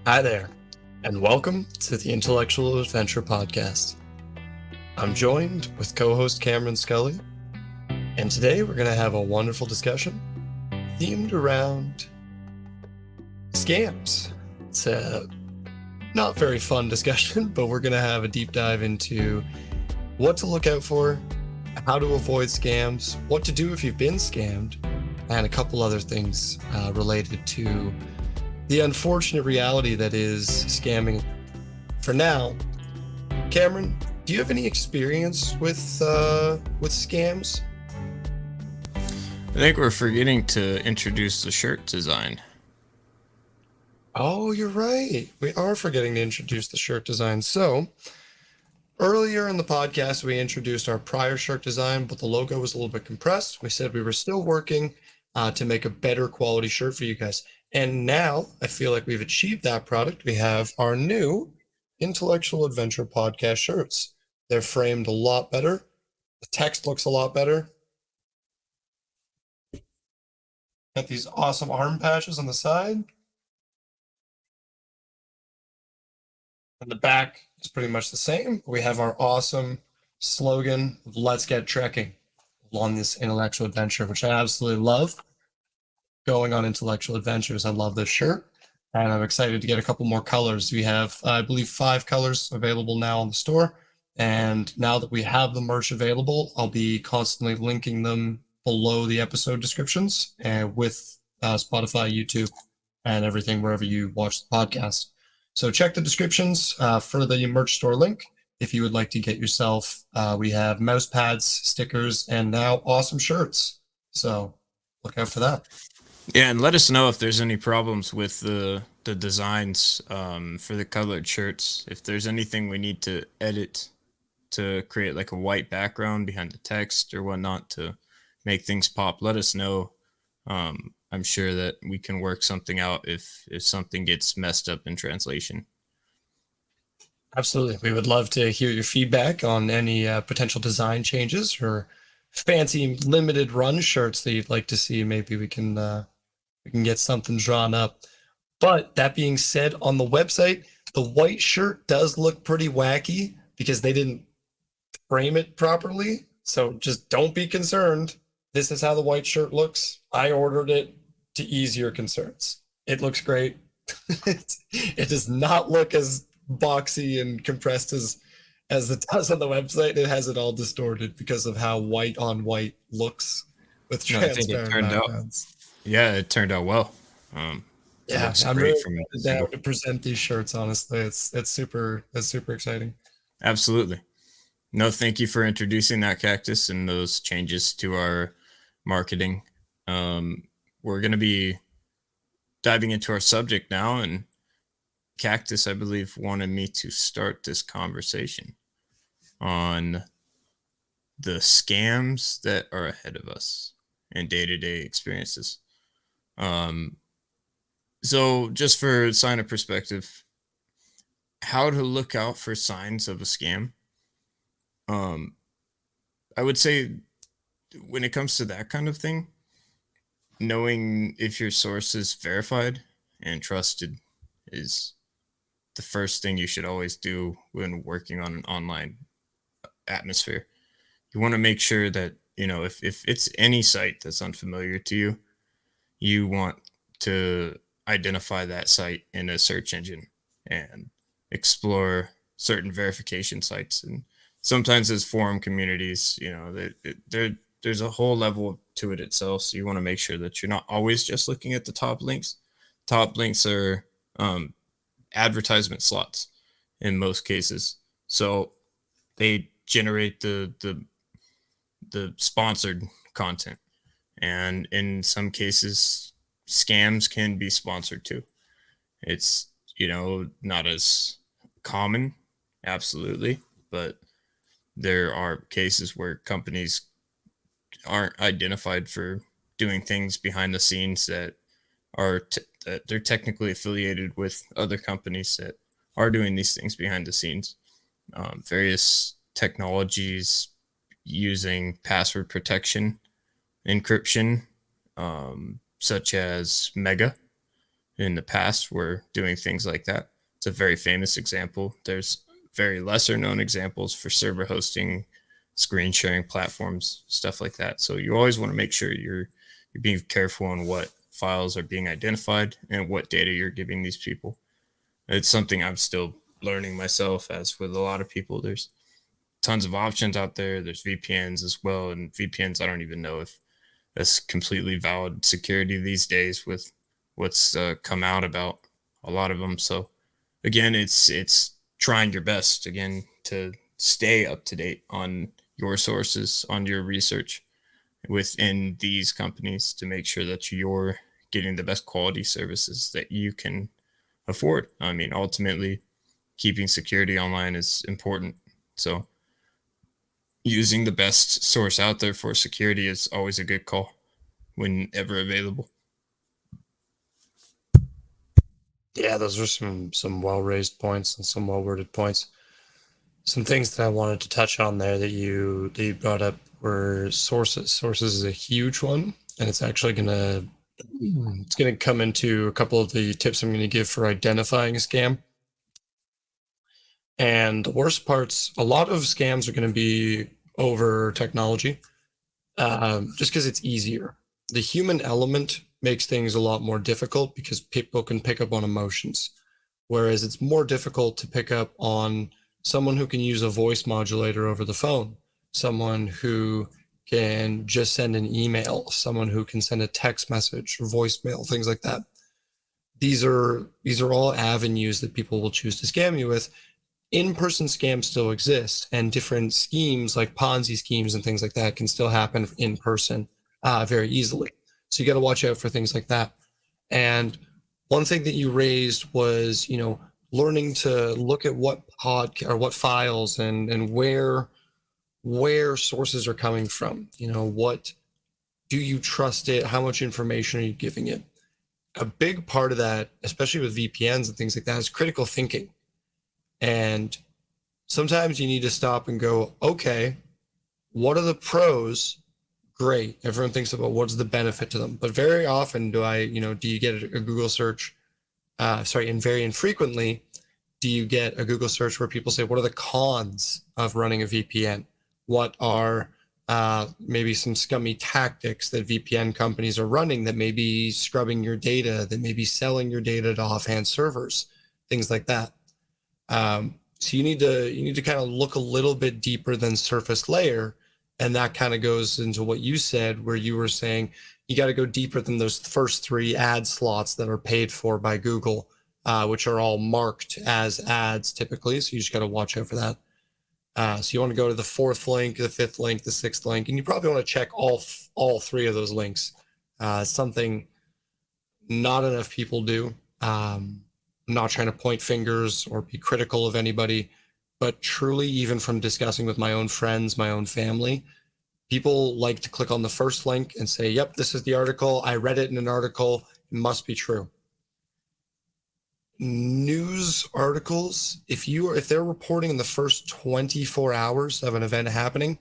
Hi there, and welcome to the Intellectual Adventure Podcast. I'm joined with co-host Cameron Scully, and today we're going to have a wonderful discussion themed around scams. It's a not very fun discussion, but we're going to have a deep dive into what to look out for, how to avoid scams, what to do if you've been scammed, and a couple other things related to the unfortunate reality that is scamming. For now, Cameron, do you have any experience with scams? I think we're forgetting to introduce the shirt design. Oh, you're right. We are forgetting to introduce the shirt design. So, earlier in the podcast, we introduced our prior shirt design, but the logo was a little bit compressed. We said we were still working to make a better quality shirt for you guys. And now I feel like we've achieved that product. We have our new Intellectual Adventure Podcast shirts. They're framed a lot better. The text looks a lot better. Got these awesome arm patches on the side. And the back is pretty much the same. We have our awesome slogan, "Let's get trekking" on this intellectual adventure, which I absolutely love. Going on intellectual adventures. I love this shirt, and I'm excited to get a couple more colors. We have, I believe, 5 colors available now on the store. And now that we have the merch available, I'll be constantly linking them below the episode descriptions and with Spotify, YouTube, and everything wherever you watch the podcast. So check the descriptions for the merch store link if you would like to get yourself. We have mouse pads, stickers, and now awesome shirts. So look out for that. Yeah, and let us know if there's any problems with the designs for the colored shirts. If there's anything we need to edit to create like a white background behind the text or whatnot to make things pop, let us know. I'm sure that we can work something out if something gets messed up in translation. Absolutely. We would love to hear your feedback on any potential design changes or fancy limited run shirts that you'd like to see. Maybe we can get something drawn up. But that being said, on the website, the white shirt does look pretty wacky because they didn't frame it properly. So just don't be concerned. This is how the white shirt looks. I ordered it to ease your concerns. It looks great. It does not look as boxy and compressed as it does on the website. It has it all distorted because of how white on white looks with No, I think it transparent turned out. backgrounds. Yeah, it turned out well. Yeah, Looks I'm great really from excited now to present these shirts. Honestly, it's super exciting. Absolutely. No, thank you for introducing that cactus and those changes to our marketing. We're going to be diving into our subject now, and Cactus, I believe, wanted me to start this conversation on the scams that are ahead of us and day-to-day experiences. So just for sign of perspective, how to look out for signs of a scam. I would say when it comes to that kind of thing, knowing if your source is verified and trusted is the first thing you should always do when working on an online atmosphere. You want to make sure that, if it's any site that's unfamiliar to you, you want to identify that site in a search engine and explore certain verification sites. And sometimes as forum communities, there's a whole level to it itself. So you want to make sure that you're not always just looking at the top links. Top links are advertisement slots in most cases. So they generate the sponsored content. And in some cases, scams can be sponsored too. It's, not as common, absolutely, but there are cases where companies aren't identified for doing things behind the scenes that that they're technically affiliated with other companies that are doing these things behind the scenes. Various technologies using password protection encryption, such as Mega, in the past were doing things like that. It's a very famous example. There's very lesser known examples for server hosting, screen sharing platforms, stuff like that. So you always want to make sure you're being careful on what files are being identified and what data you're giving these people. It's something I'm still learning myself, as with a lot of people. There's tons of options out there. There's VPNs as well, and VPNs, I don't even know if that's completely valid security these days with what's come out about a lot of them. So again, it's trying your best again to stay up to date on your sources, on your research within these companies to make sure that you're getting the best quality services that you can afford. I mean, ultimately, keeping security online is important. So using the best source out there for security is always a good call whenever available. Yeah, those are some well-raised points and some well-worded points. Some things that I wanted to touch on there that you brought up were sources. Sources is a huge one, and it's actually gonna come into a couple of the tips I'm gonna give for identifying a scam. And the worst parts, a lot of scams are going to be over technology, just because it's easier. The human element makes things a lot more difficult because people can pick up on emotions, whereas it's more difficult to pick up on someone who can use a voice modulator over the phone, someone who can just send an email, someone who can send a text message or voicemail, things like that. These are all avenues that people will choose to scam you with. In-person scams still exist, and different schemes like Ponzi schemes and things like that can still happen in person very easily. So you got to watch out for things like that. And one thing that you raised was, learning to look at what what files and where sources are coming from. What do you trust it? How much information are you giving it? A big part of that, especially with VPNs and things like that, is critical thinking. And sometimes you need to stop and go, okay, what are the pros? Great. Everyone thinks about what's the benefit to them. But very often do you get a Google search? And very infrequently do you get a Google search where people say, what are the cons of running a VPN? What are maybe some scummy tactics that VPN companies are running that may be scrubbing your data, that may be selling your data to offhand servers, things like that. So you need to kind of look a little bit deeper than surface layer, and that kind of goes into what you said, where you were saying you got to go deeper than those first 3 ad slots that are paid for by Google, which are all marked as ads typically. So you just got to watch out for that. So you want to go to the 4th link, the 5th link, the 6th link, and you probably want to check all 3 of those links. Something not enough people do. I'm not trying to point fingers or be critical of anybody, but truly, even from discussing with my own friends, my own family, people like to click on the first link and say, yep, this is the article. I read it in an article. It must be true. News articles, if they're reporting in the first 24 hours of an event happening,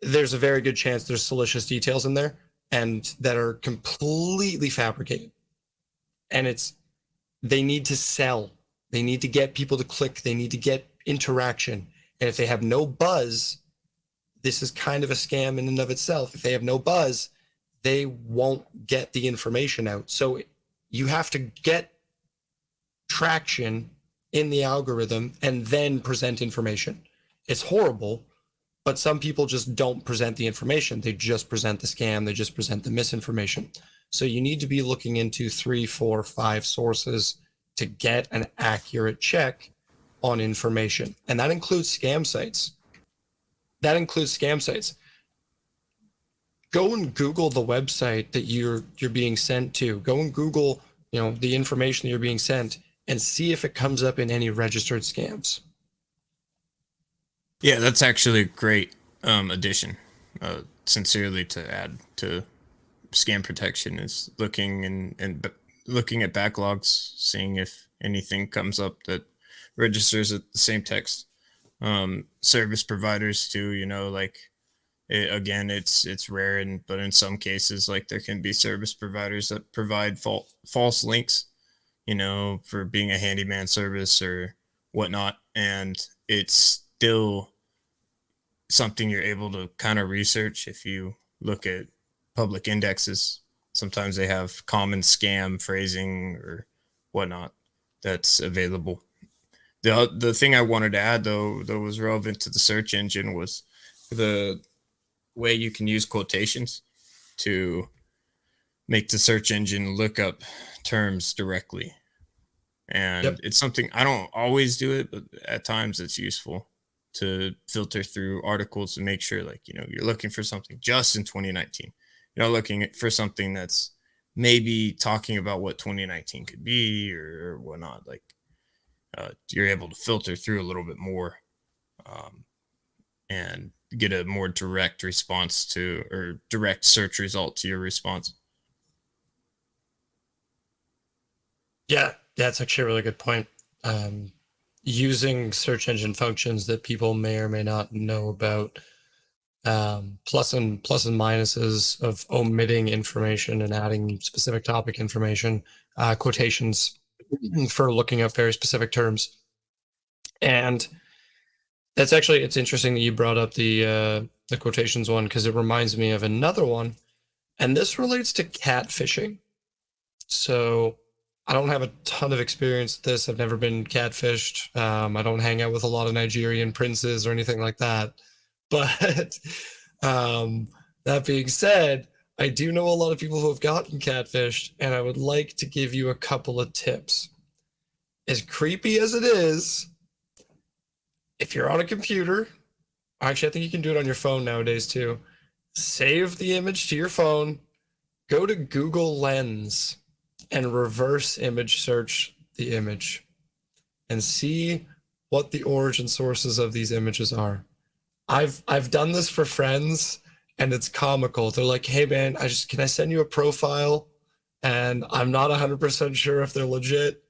there's a very good chance there's salacious details in there and that are completely fabricated. And they need to sell. They need to get people to click. They need to get interaction. And if they have no buzz, this is kind of a scam in and of itself. If they have no buzz, they won't get the information out. So you have to get traction in the algorithm and then present information. It's horrible, but some people just don't present the information. They just present the scam. They just present the misinformation. So you need to be looking into 3, 4, 5 sources to get an accurate check on information. And that includes scam sites. Go and Google the website that you're being sent to. Go and Google, the information that you're being sent and see if it comes up in any registered scams. Yeah, that's actually a great addition. Sincerely, to add to scam protection is looking and looking at backlogs, seeing if anything comes up that registers at the same text. Service providers too, like Again, it's rare, but in some cases, like there can be service providers that provide false links, for being a handyman service or whatnot, and it's still something you're able to kind of research if you look at public indexes. Sometimes they have common scam phrasing or whatnot that's available. The thing I wanted to add though that was relevant to the search engine was the way you can use quotations to make the search engine look up terms directly. And Yep. it's something I don't always do it, but at times it's useful to filter through articles and make sure, like, you're looking for something just in 2019. You're not looking for something that's maybe talking about what 2019 could be or whatnot. Like, you're able to filter through a little bit more, and get a more direct response to, or direct search result to your response. Yeah, that's actually a really good point. Using search engine functions that people may or may not know about, plus and minuses of omitting information and adding specific topic information, quotations for looking up very specific terms. And that's actually, it's interesting that you brought up the quotations one, because it reminds me of another one, and this relates to catfishing. So I don't have a ton of experience with this. I've never been catfished. I don't hang out with a lot of Nigerian princes or anything like that. But that being said, I do know a lot of people who have gotten catfished, and I would like to give you a couple of tips. As creepy as it is, if you're on a computer, actually, I think you can do it on your phone nowadays too. Save the image to your phone, go to Google Lens, and reverse image search the image and see what the origin sources of these images are. I've done this for friends, and it's comical. They're like, "Hey man, can I send you a profile?" And I'm not 100% sure if they're legit.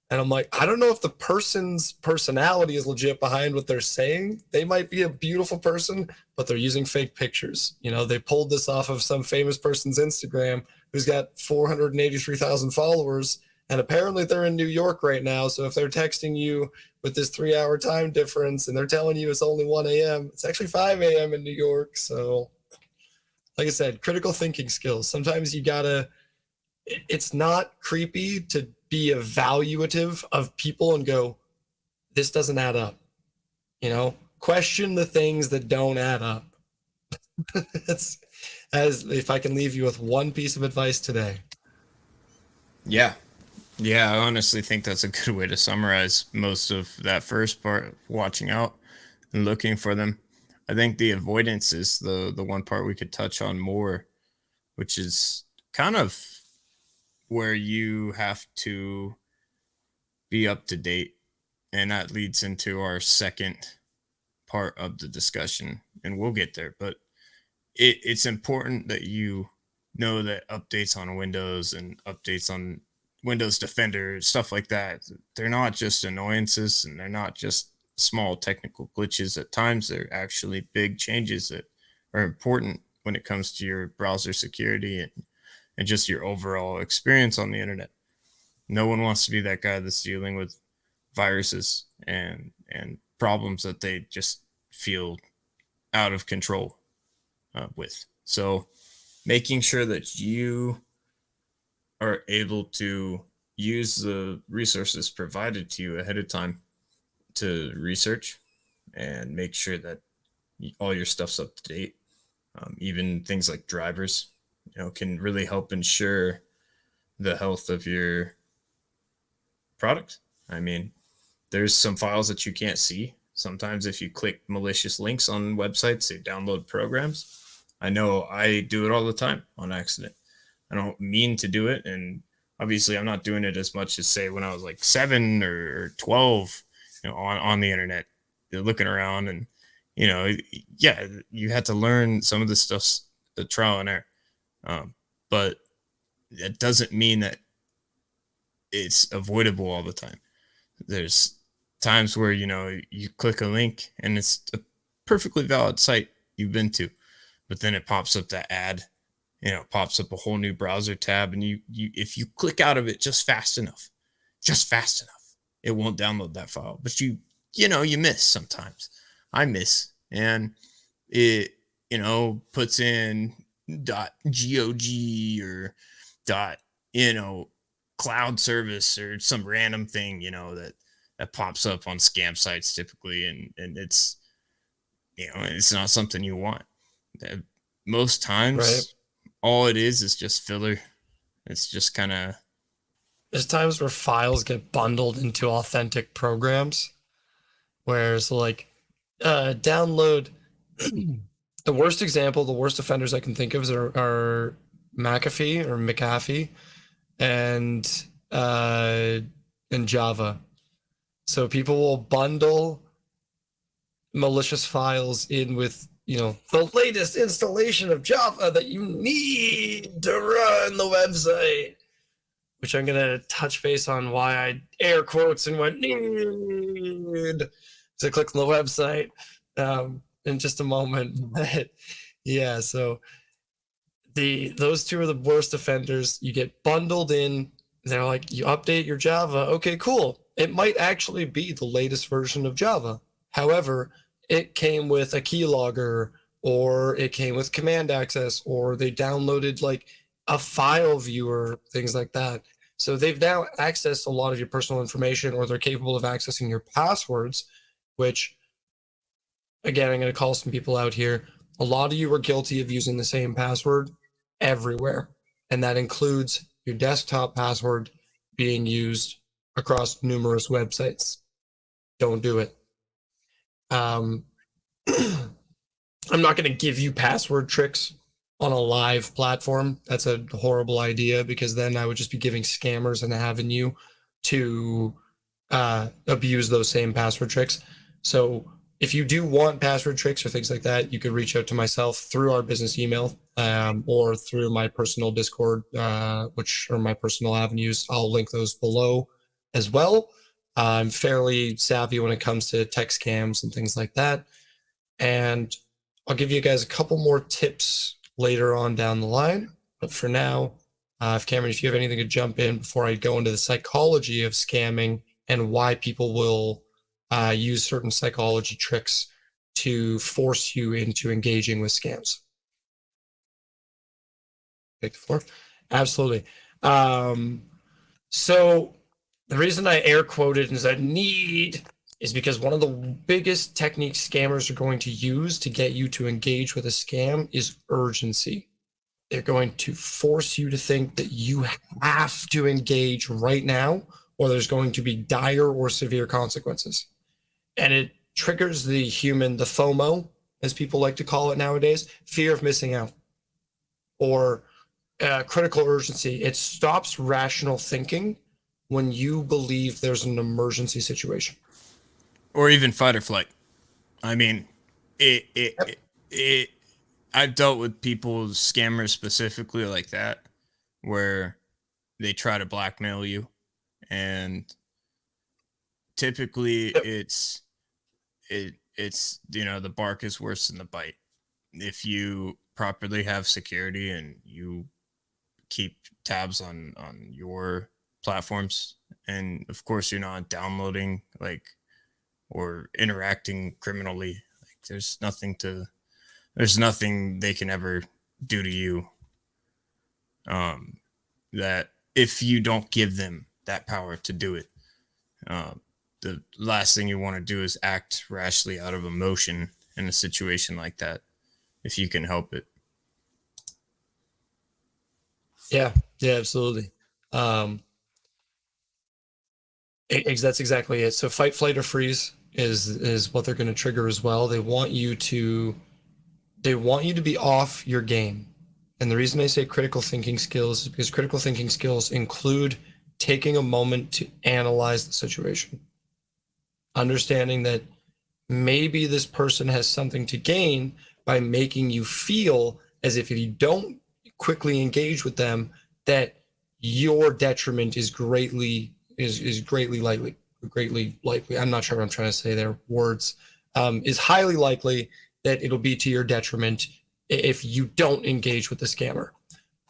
And I'm like, I don't know if the person's personality is legit behind what they're saying. They might be a beautiful person, but they're using fake pictures. They pulled this off of some famous person's Instagram who's got 483,000 followers. And apparently they're in New York right now. So if they're texting you with this 3-hour time difference and they're telling you it's only 1 a.m., it's actually 5 a.m. in New York. So, like I said, critical thinking skills. Sometimes you gotta, it's not creepy to be evaluative of people and go, this doesn't add up. Question the things that don't add up. That's, as if I can leave you with one piece of advice today. Yeah. Yeah, I honestly think that's a good way to summarize most of that first part, watching out and looking for them. I think the avoidance is the one part we could touch on more, which is kind of where you have to be up to date. And that leads into our second part of the discussion, and we'll get there. But it's important that you know that updates on Windows and updates on Windows Defender, stuff like that, they're not just annoyances and they're not just small technical glitches. At times, they're actually big changes that are important when it comes to your browser security and just your overall experience on the internet. No one wants to be that guy that's dealing with viruses and problems that they just feel out of control with. So making sure that you are able to use the resources provided to you ahead of time to research and make sure that all your stuff's up to date. Even things like drivers, can really help ensure the health of your product. I mean, there's some files that you can't see. Sometimes if you click malicious links on websites, they download programs. I know I do it all the time on accident. I don't mean to do it. And obviously I'm not doing it as much as say when I was like 7 or 12, on the internet, looking around and, yeah, you had to learn some of the stuff, the trial and error. But that doesn't mean that it's avoidable all the time. There's times where you click a link and it's a perfectly valid site you've been to, but then it pops up that ad, it pops up a whole new browser tab, and you if you click out of it just fast enough, it won't download that file. But you miss sometimes. I miss, and it puts in .gog or dot cloud service or some random thing that pops up on scam sites typically, and it's not something you want. Most times, Right. all it is just filler. It's just kind of There's times where files get bundled into authentic programs, where it's like download. The worst offenders I can think of are McAfee and Java. So people will bundle malicious files in with the latest installation of Java that you need to run the website, which I'm gonna touch base on why I air quotes and went need to click on the website in just a moment. But yeah, so those two are the worst offenders. You get bundled in. They're like, you update your Java. Okay, cool. It might actually be the latest version of Java. However, it came with a keylogger, or it came with command access, or they downloaded like a file viewer, things like that. So they've now accessed a lot of your personal information, or they're capable of accessing your passwords, which, again, I'm going to call some people out here. A lot of you are guilty of using the same password everywhere, and that includes your desktop password being used across numerous websites. Don't do it. I'm not going to give you password tricks on a live platform. That's a horrible idea, because then I would just be giving scammers an avenue to abuse those same password tricks. So if you do want password tricks or things like that, you could reach out to myself through our business email or through my personal Discord, which are my personal avenues. I'll link those below as well. I'm fairly savvy when it comes to tech scams and things like that. And I'll give you guys a couple more tips later on down the line. But for now, if Cameron, if you have anything to jump in before I go into the psychology of scamming and why people will use certain psychology tricks to force you into engaging with scams. Take the floor. Absolutely. So the reason I air quoted is I need is because one of the biggest techniques scammers are going to use to get you to engage with a scam is urgency. They're going to force you to think that you have to engage right now, or there's going to be dire or severe consequences. And it triggers the FOMO, as people like to call it nowadays, fear of missing out, or critical urgency. It stops rational thinking when you believe there's an emergency situation. Or even fight or flight. I mean, I've dealt with people, scammers specifically like that, where they try to blackmail you, and typically it's the bark is worse than the bite. If you properly have security and you keep tabs on your platforms, and of course you're not downloading or interacting criminally, there's nothing they can ever do to you that if you don't give them that power to do it. The last thing you want to do is act rashly out of emotion in a situation like that, if you can help it. Yeah, absolutely. That's exactly it. So fight, flight, or freeze is what they're going to trigger as well. They want you to be off your game. And the reason I say critical thinking skills is because critical thinking skills include taking a moment to analyze the situation, understanding that maybe this person has something to gain by making you feel as if you don't quickly engage with them, that your detriment is greatly likely. I'm not sure what I'm trying to say there. Words is highly likely that it'll be to your detriment if you don't engage with the scammer.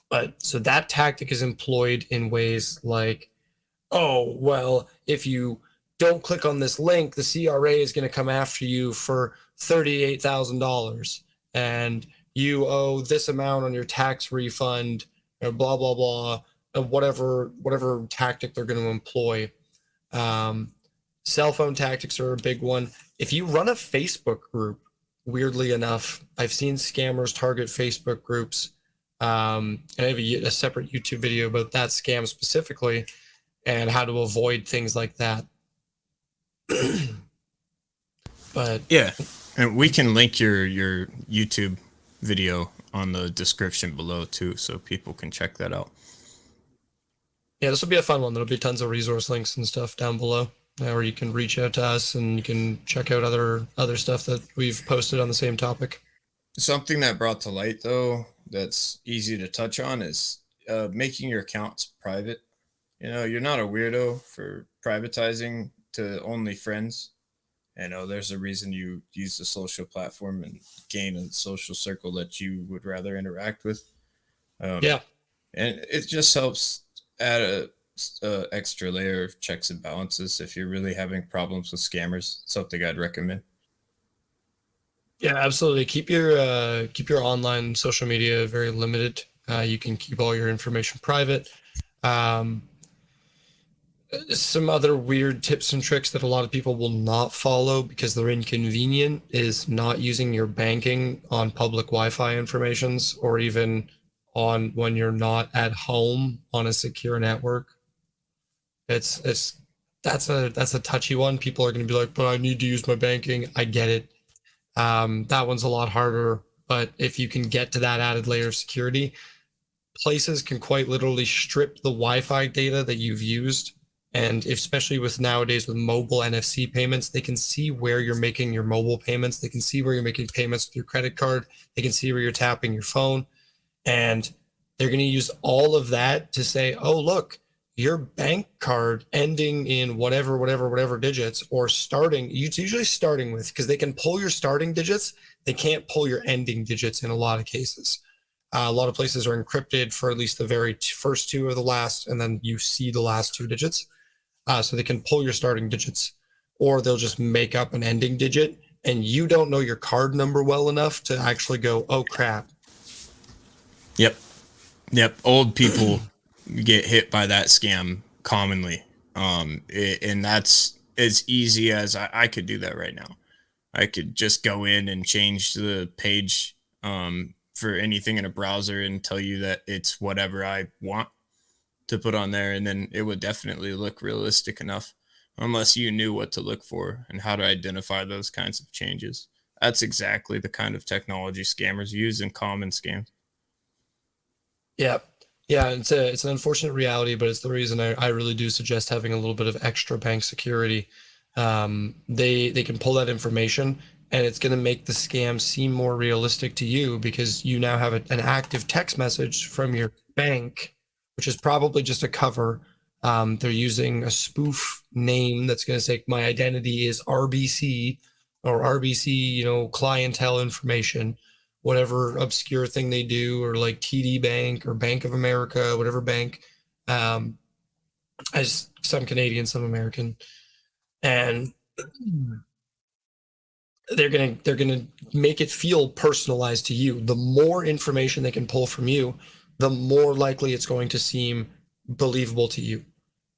But so that tactic is employed in ways like, oh, well, if you don't click on this link, the CRA is going to come after you for $38,000 and you owe this amount on your tax refund, blah, blah, blah, whatever tactic they're going to employ. Cell phone tactics are a big one. If you run a Facebook group, weirdly enough, I've seen scammers target Facebook groups. And I have a separate YouTube video about that scam specifically and how to avoid things like that. But yeah, and we can link your YouTube video on the description below too, so people can check that out. yeah, this will be a fun one. There'll be tons of resource links and stuff down below, where you can reach out to us and you can check out other stuff that we've posted on the same topic. Something that brought to light though that's easy to touch on is making your accounts private. You know, you're not a weirdo for privatizing to only friends. You know, there's a reason you use the social platform and gain a social circle that you would rather interact with. Yeah. And it just helps add a extra layer of checks and balances if you're really having problems with scammers. Something I'd recommend. Yeah, absolutely. Keep your online social media very limited. You can keep all your information private. Some other weird tips and tricks that a lot of people will not follow because they're inconvenient is not using your banking on public Wi-Fi informations or even on when you're not at home on a secure network. It's that's a touchy one. People are going to be like, but I need to use my banking. I get it. That one's a lot harder, but if you can get to that added layer of security, places can quite literally strip the Wi-Fi data that you've used. And especially with nowadays with mobile NFC payments, they can see where you're making your mobile payments. They can see where you're making payments with your credit card. They can see where you're tapping your phone. And they're going to use all of that to say, oh, look, your bank card ending in whatever digits or starting, it's usually starting with, because they can pull your starting digits. They can't pull your ending digits in a lot of cases. A lot of places are encrypted for at least the very first two or the last, and then you see the last two digits. So they can pull your starting digits, or they'll just make up an ending digit, and you don't know your card number well enough to actually go, oh, crap. Yep. Old people get hit by that scam commonly. And that's as easy as I could do that right now. I could just go in and change the page for anything in a browser and tell you that it's whatever I want to put on there, and then it would definitely look realistic enough, unless you knew what to look for and how to identify those kinds of changes. That's exactly the kind of technology scammers use in common scams. Yeah. Yeah, it's an unfortunate reality, but it's the reason I really do suggest having a little bit of extra bank security. They can pull that information, and it's going to make the scam seem more realistic to you because you now have an active text message from your bank, which is probably just a cover. They're using a spoof name that's going to say my identity is RBC or RBC, clientele information, whatever obscure thing they do, or like TD Bank or Bank of America, whatever bank. As some Canadian, some American, and they're gonna make it feel personalized to you. The more information they can pull from you, the more likely it's going to seem believable to you,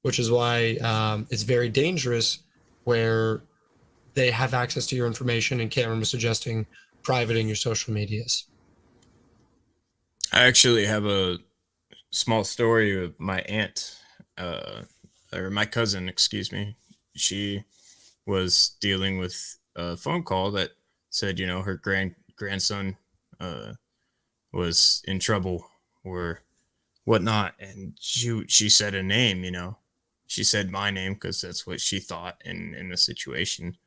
which is why it's very dangerous where they have access to your information, and Cameron was suggesting privating your social medias. I actually have a small story of my aunt, or my cousin, excuse me. She was dealing with a phone call that said, her grandson was in trouble or whatnot, and she said a name. She said my name because that's what she thought in the situation.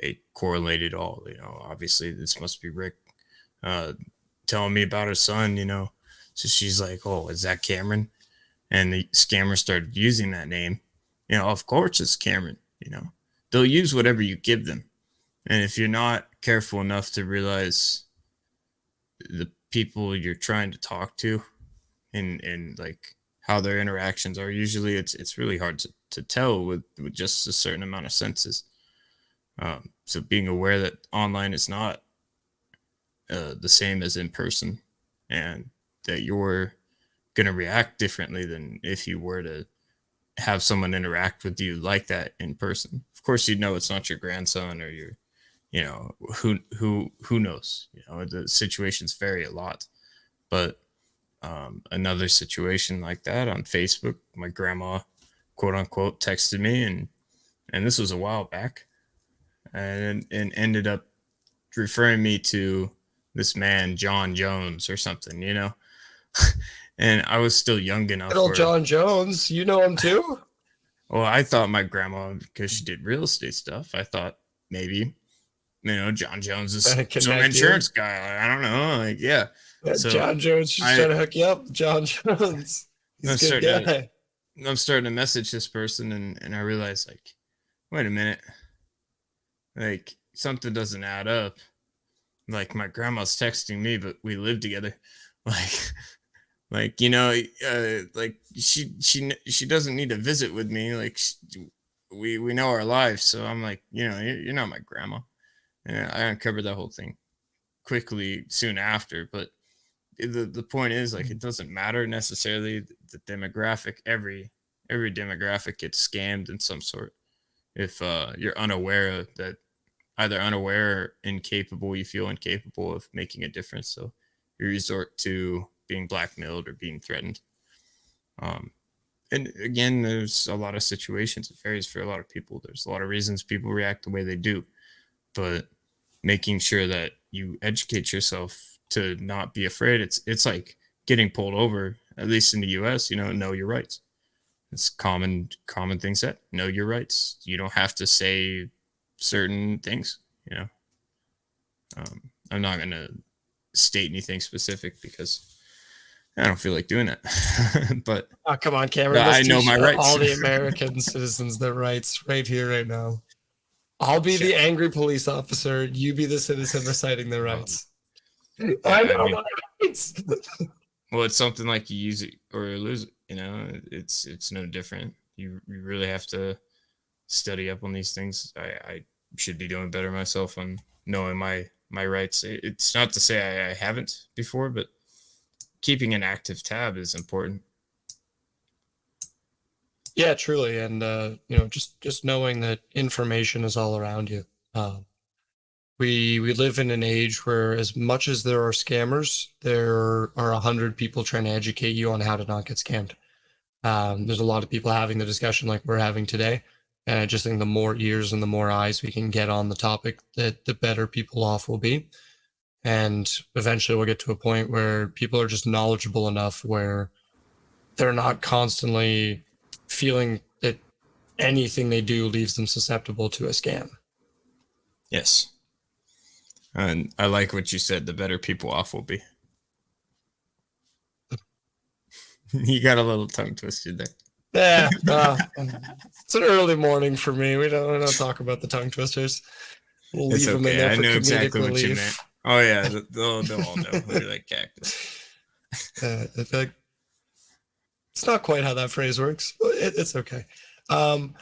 They correlated all. Obviously this must be Rick telling me about her son. So she's like, "Oh, is that Cameron?" And the scammer started using that name. Of course it's Cameron. They'll use whatever you give them. And if you're not careful enough to realize the people you're trying to talk to, and like how their interactions are. Usually it's really hard to tell with just a certain amount of senses. So being aware that online is not the same as in person, and that you're going to react differently than if you were to have someone interact with you like that in person. Of course, you know it's not your grandson or your, who knows. The situations vary a lot, but another situation like that on Facebook, my grandma, quote unquote, texted me, and this was a while back, and ended up referring me to this man John Jones or something, and I was still young enough Little where, John Jones, you know him too? well, I thought my grandma, because she did real estate stuff, I thought maybe, John Jones is some Connect you. insurance guy. I don't know, like, yeah. Yeah, So John Jones just I trying to hook you up. John Jones. He's I'm a good starting to guy. I'm starting to message this person, and I realize, like, wait a minute, like something doesn't add up. Like my grandma's texting me, but we live together. Like, like she doesn't need to visit with me. Like, we know our lives, so I'm like, you're not my grandma. And I uncovered that whole thing quickly soon after. But the point is, like, it doesn't matter necessarily the demographic. Every demographic gets scammed in some sort. If you're unaware of that, either unaware or incapable, you feel incapable of making a difference, so you resort to being blackmailed or being threatened. And again, there's a lot of situations. It varies for a lot of people. There's a lot of reasons people react the way they do, but making sure that you educate yourself to not be afraid. It's like getting pulled over, at least in the US, know your rights. It's common thing said. Know your rights. You don't have to say certain things. I'm not gonna state anything specific because I don't feel like doing it. But Oh, come on, Cameron. Let's I know teach my all rights. the American citizens their rights right here, right now. I'll be Sure. the angry police officer. You be the citizen reciting their rights. I I know mean, my rights. well, it's something like you use it or you lose it. It's no different. You really have to study up on these things. I should be doing better myself on knowing my rights. It's not to say I haven't before, but keeping an active tab is important. Yeah, truly, and just knowing that information is all around you. We live in an age where, as much as there are scammers, there are 100 people trying to educate you on how to not get scammed. There's a lot of people having the discussion like we're having today, and I just think the more ears and the more eyes we can get on the topic, that the better people off will be. And eventually, we'll get to a point where people are just knowledgeable enough where they're not constantly feeling that anything they do leaves them susceptible to a scam. Yes. And I like what you said. The better people off will be. You got a little tongue twisted there. Yeah, it's an early morning for me. We don't talk about the tongue twisters. We'll It's leave them in okay. there I for know comedic exactly what you meant. relief. Oh yeah, they'll all know. They're like cactus. I feel like it's not quite how that phrase works, but it's okay. On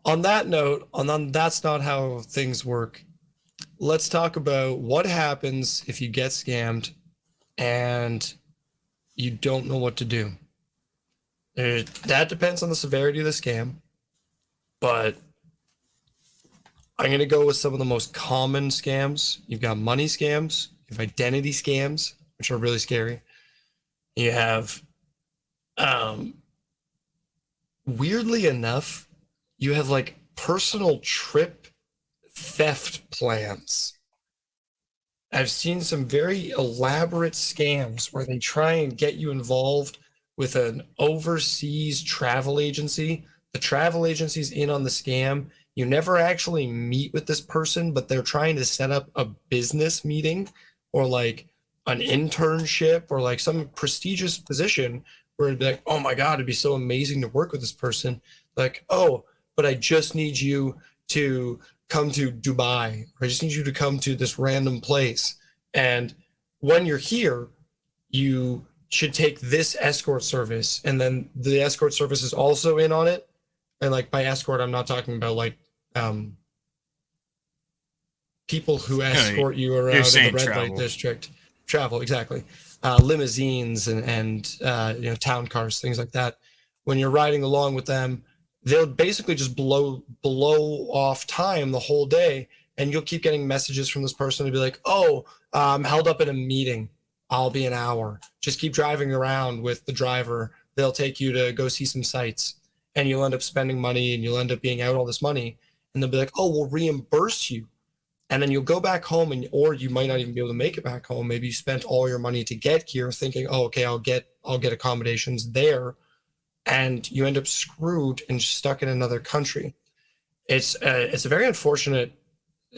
that note, on that's not how things work. Let's talk about what happens if you get scammed and you don't know what to do. That depends on the severity of the scam, but I'm going to go with some of the most common scams. You've got money scams, you have identity scams, which are really scary. You have, weirdly enough, you have like personal trip theft plans. I've seen some very elaborate scams where they try and get you involved with an overseas travel agency. The travel agency's in on the scam. You never actually meet with this person, but they're trying to set up a business meeting or like an internship or like some prestigious position where it'd be like, oh my God, it'd be so amazing to work with this person. Like, oh, but I just need you to come to Dubai, or I just need you to come to this random place. And when you're here, you should take this escort service, and then the escort service is also in on it. And like by escort, I'm not talking about like people who escort you You're around in the saying red travel. light district. Travel, exactly. Limousines and town cars, things like that. When you're riding along with them, they'll basically just blow off time the whole day, and you'll keep getting messages from this person to be like, "Oh, I'm held up in a meeting. I'll be an hour." Just keep driving around with the driver. They'll take you to go see some sights, and you'll end up spending money, and you'll end up being out all this money, and they'll be like, "Oh, we'll reimburse you." And then you'll go back home, or you might not even be able to make it back home. Maybe you spent all your money to get here thinking, "Oh, okay, I'll get accommodations there." And you end up screwed and stuck in another country. It's a very unfortunate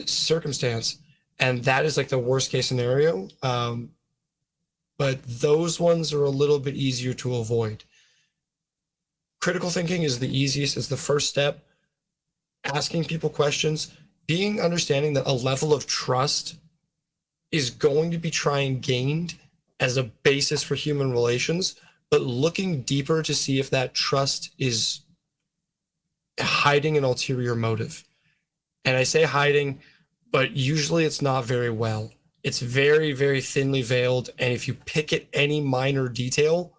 circumstance, and that is like the worst case scenario. But those ones are a little bit easier to avoid. Critical thinking is the easiest, is the first step. Asking people questions, being understanding that a level of trust is going to be gained as a basis for human relations, but looking deeper to see if that trust is hiding an ulterior motive. And I say hiding, but usually it's not very well. It's very, very thinly veiled. And if you pick at any minor detail,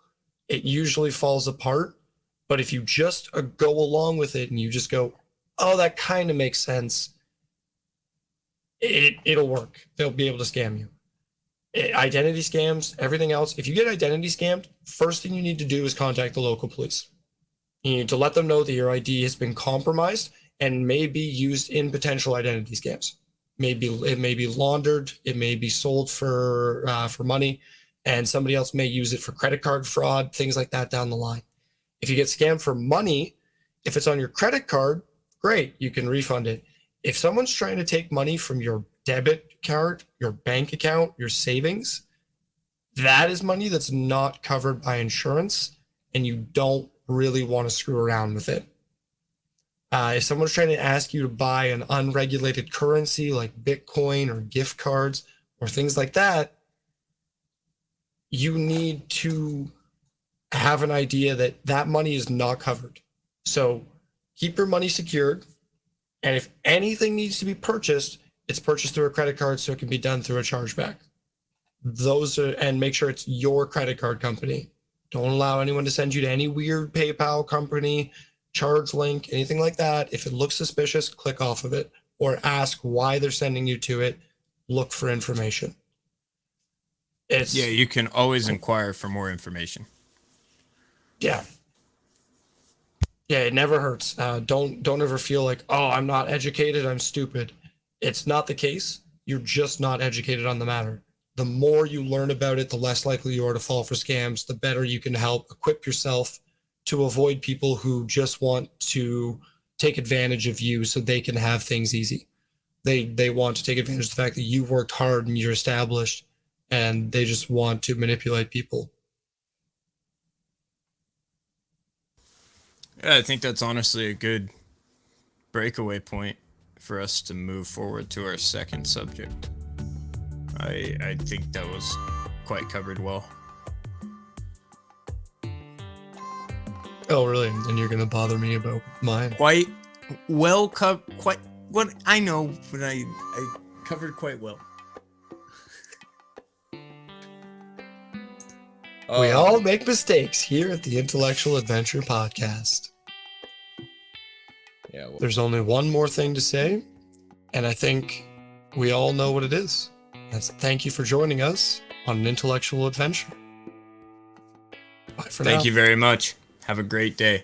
it usually falls apart. But if you just go along with it and you just go, "Oh, that kind of makes sense," it'll work. They'll be able to scam you. Identity scams, everything else. If you get identity scammed, first thing you need to do is contact the local police. You need to let them know that your ID has been compromised and may be used in potential identity scams. It may be laundered, it may be sold for money, and somebody else may use it for credit card fraud, things like that down the line. If you get scammed for money, if it's on your credit card, great, you can refund it. If someone's trying to take money from your debit card, your bank account, your savings, that is money that's not covered by insurance, and you don't really want to screw around with it. If someone's trying to ask you to buy an unregulated currency like Bitcoin or gift cards or things like that, you need to have an idea that that money is not covered. So keep your money secured. And if anything needs to be purchased, it's purchased through a credit card so it can be done through a chargeback. And make sure it's your credit card company. Don't allow anyone to send you to any weird PayPal company, charge link, anything like that. If it looks suspicious, click off of it or ask why they're sending you to it. Look for information. You can always inquire for more information. Yeah. Yeah, it never hurts. Don't ever feel like, "Oh, I'm not educated, I'm stupid." It's not the case. You're just not educated on the matter. The more you learn about it, the less likely you are to fall for scams, the better you can help equip yourself to avoid people who just want to take advantage of you so they can have things easy. They want to take advantage of the fact that you worked hard and you're established, and they just want to manipulate people. Yeah, I think that's honestly a good breakaway point for us to move forward to our second subject. I think that was quite covered well. Oh, really? And you're going to bother me about mine? Quite well quite what I know, but I covered quite well. We all make mistakes here at the Intellectual Adventure Podcast. Yeah. Well, There's only one more thing to say, and I think we all know what it is. That's thank you for joining us on an intellectual adventure. Bye for now. thank you very much. Have a great day.